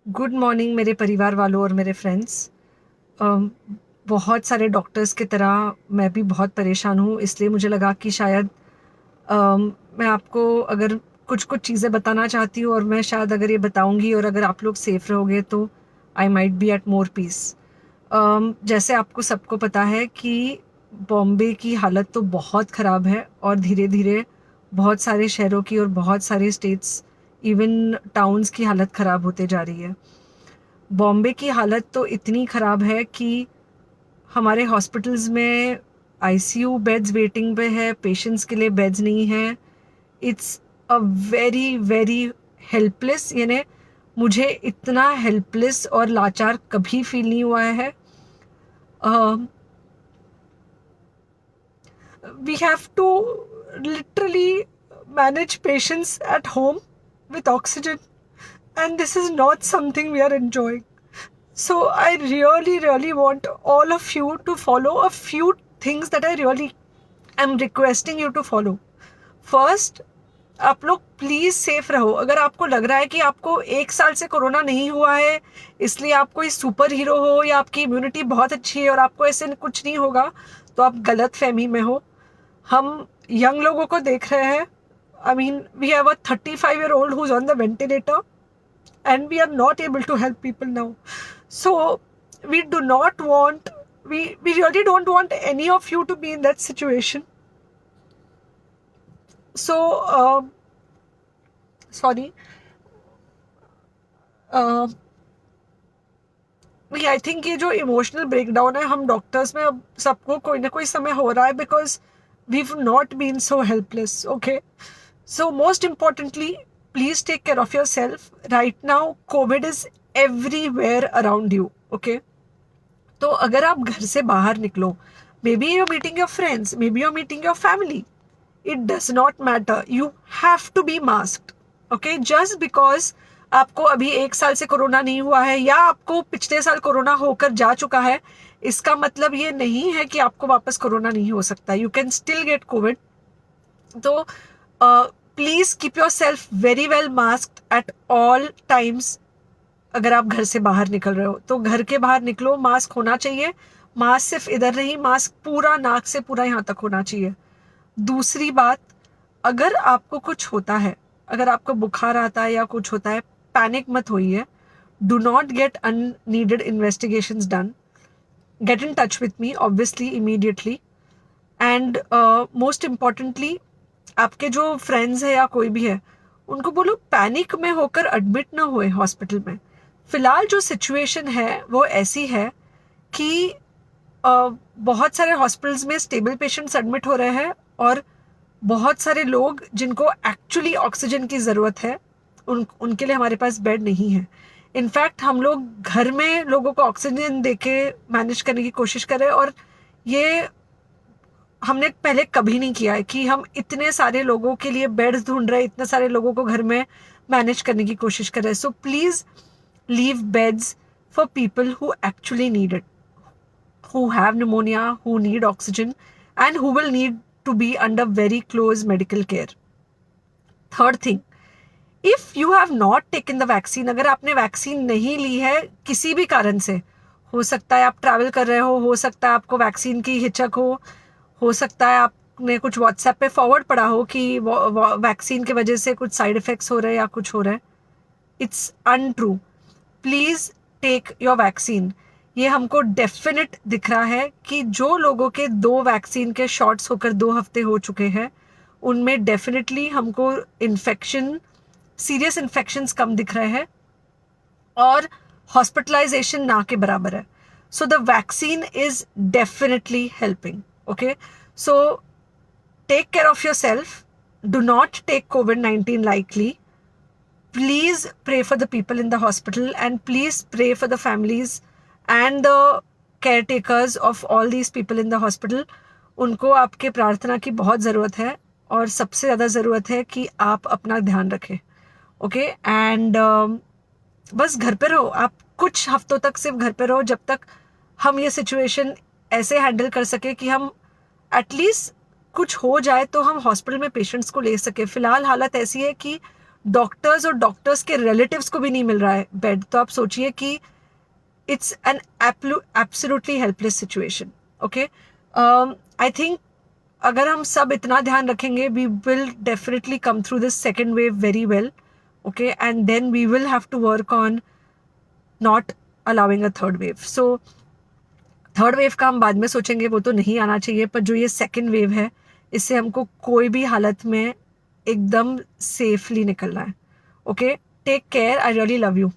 Good morning मेरे परिवार वालों और मेरे फ्रेंड्स। बहुत सारे डॉक्टर्स की तरह मैं भी बहुत परेशान हूँ, इसलिए मुझे लगा कि शायद मैं आपको अगर कुछ कुछ चीज़ें बताना चाहती हूँ और मैं शायद अगर ये बताऊँगी और अगर आप लोग सेफ रहोगे तो I might be at more peace. जैसे आपको सबको पता है कि बॉम्बे की हालत तो बहुत ख़राब है और धीरे धीरे बहुत सारे शहरों की और बहुत सारे स्टेट्स, इवन टाउन्स की हालत ख़राब होते जा रही है। बॉम्बे की हालत तो इतनी ख़राब है कि हमारे हॉस्पिटल्स में आईसीयू बेड्स वेटिंग पे है, पेशेंट्स के लिए बेड्स नहीं है। It's a very very helpless, यानी मुझे इतना हेल्पलेस और लाचार कभी फील नहीं हुआ है। We have to literally manage patients at home with oxygen, and this is not something we are enjoying. So I really, really want all of you to follow a few things that I really am requesting you to follow. First, आप लोग please safe रहो। अगर आपको लग रहा है कि आपको 1 साल से कोरोना नहीं हुआ है, इसलिए आप कोई सुपर हीरो हो या आपकी इम्यूनिटी बहुत अच्छी है और आपको ऐसे कुछ नहीं होगा, तो आप गलत फहमी में हो। हम यंग लोगों को देख रहे हैं। I mean we have a 35-year-old who's on the ventilator and we are not able to help people now. So we do not want, we really don't want any of you to be in that situation. So sorry, I think ये जो emotional breakdown है हम doctors में अब सबको कोई ना कोई समय हो रहा है, because we not been so helpless. Okay, so most importantly please take care of yourself. Right now COVID is everywhere around you. Okay, तो अगर आप घर से बाहर निकलो, maybe you're meeting your friends, maybe you're meeting your family, it does not matter, you have to be masked. Okay, just because आपको अभी 1 साल से कोरोना नहीं हुआ है या आपको पिछले साल कोरोना होकर जा चुका है, इसका मतलब ये नहीं है कि आपको वापस कोरोना नहीं हो सकता। You can still get COVID. तो please keep yourself very well masked at all times. अगर आप घर से बाहर निकल रहे हो तो घर के बाहर निकलो, मास्क होना चाहिए। मास्क सिर्फ इधर नहीं, मास्क पूरा नाक से पूरा यहाँ तक होना चाहिए। दूसरी बात, अगर आपको कुछ होता है, अगर आपको बुखार आता है या कुछ होता है, पैनिक मत होइए। Do not get unneeded investigations done. Get in touch with me obviously immediately. And most importantly, आपके जो फ्रेंड्स है या कोई भी है, उनको बोलो पैनिक में होकर एडमिट ना हुए हॉस्पिटल में। फिलहाल जो सिचुएशन है वो ऐसी है कि बहुत सारे हॉस्पिटल्स में स्टेबल पेशेंट्स एडमिट हो रहे हैं और बहुत सारे लोग जिनको एक्चुअली ऑक्सीजन की ज़रूरत है उनके लिए हमारे पास बेड नहीं है। इनफैक्ट हम लोग घर में लोगों को ऑक्सीजन देके मैनेज करने की कोशिश कर रहे हैं, और ये हमने पहले कभी नहीं किया है कि हम इतने सारे लोगों के लिए बेड्स ढूंढ रहे हैं, इतने सारे लोगों को घर में मैनेज करने की कोशिश कर रहे हैं। So please leave beds for people who actually need it, who have pneumonia, who need oxygen, and who will need to be under very close medical care. Third thing, if you have not taken the vaccine, अगर आपने vaccine नहीं ली है किसी भी कारण से, हो सकता है आप ट्रैवल कर रहे हो सकता है आपको वैक्सीन की हिचक हो सकता है आपने कुछ व्हाट्सएप पे फॉरवर्ड पढ़ा हो कि वैक्सीन की वजह से कुछ साइड इफेक्ट्स हो रहे हैं या कुछ हो रहा है। It's untrue. Please take your vaccine. ये हमको डेफिनेट दिख रहा है कि जो लोगों के 2 वैक्सीन के शॉट्स होकर 2 हफ्ते हो चुके हैं, उनमें डेफिनेटली हमको इन्फेक्शन, सीरियस इन्फेक्शंस कम दिख रहे हैं और हॉस्पिटलाइजेशन ना के बराबर है। So the vaccine is definitely helping. Okay, so take care of yourself. Do not take COVID-19 lightly. Please pray for the people in the hospital and please pray for the families and the caretakers of all these people in the hospital. उनको आपके प्रार्थना की बहुत ज़रूरत है और सबसे ज़्यादा ज़रूरत है कि आप अपना ध्यान रखें। ओके, एंड बस घर पे रहो। आप कुछ हफ्तों तक सिर्फ घर पे रहो जब तक हम ये सिचुएशन ऐसे हैंडल कर सके कि हम एटलीस्ट कुछ हो जाए तो हम हॉस्पिटल में पेशेंट्स को ले सके। फ़िलहाल हालत ऐसी है कि डॉक्टर्स और डॉक्टर्स के रिलेटिव्स को भी नहीं मिल रहा है बेड, तो आप सोचिए कि it's an absolutely helpless situation. Okay, I think अगर हम सब इतना ध्यान रखेंगे, we will definitely come through this second wave very well. Okay, and then we will have to work on not allowing a third wave. So third wave का हम बाद में सोचेंगे, वो तो नहीं आना चाहिए, पर जो ये सेकेंड वेव है इससे हमको कोई भी हालत में एकदम सेफली निकलना है. Okay, take care, I really love you.